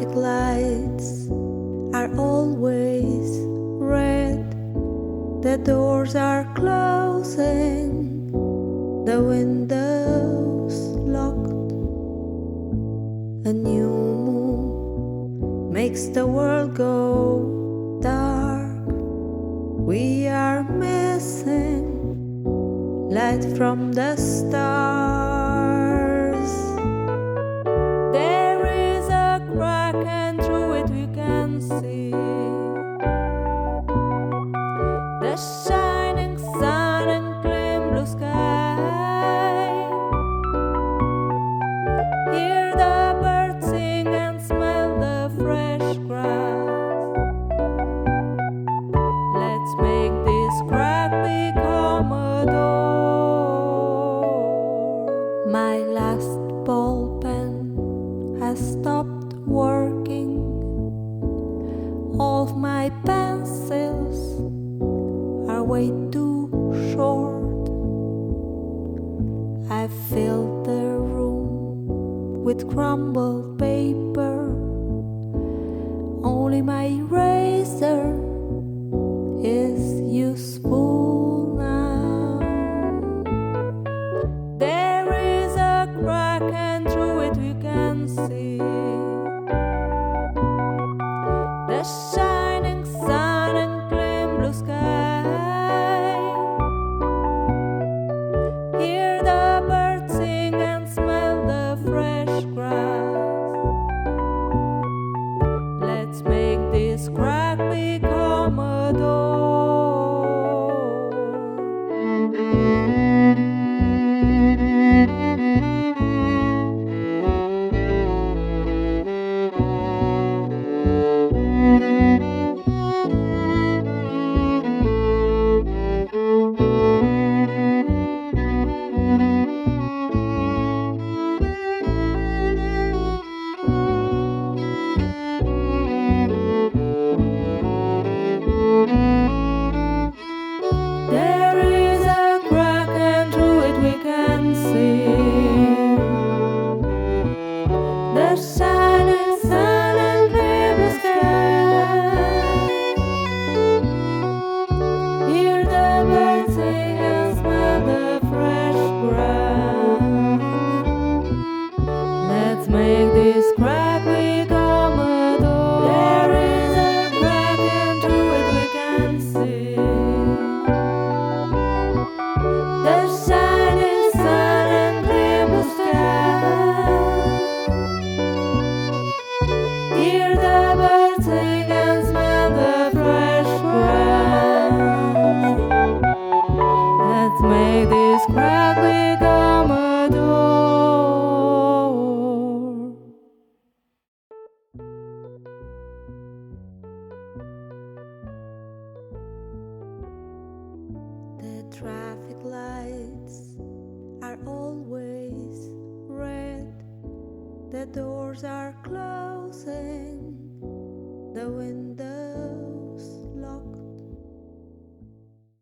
traffic lights are always red. The doors are closing, the windows locked. A new moon makes the world go dark. We are missing light from the stars. There is a crack and through it we can see the shining sun and clear blue sky. Hear the birds sing and smell the fresh grass. Let's make this crack become a door. My last ball pen has stopped working. All of my pencils are way too short. I filled the room with crumbled paper. Only my eraser is useful now. There is a crack and through it we can see the shining sun and clear blue sky. Hear the birds sing and smell the fresh grass. Let's make this crack become a door. There is a crack and through it we can see the shining sun and clear blue sky. Hear the birds sing and smell the fresh grass. Let's make this crack become a door. There is a crack and through it we can see the shining sun and clear blue sky. Hear the birds sing and smell the fresh grass. Let's make this crack become a door. The traffic lights are always red. The doors are closing, the windows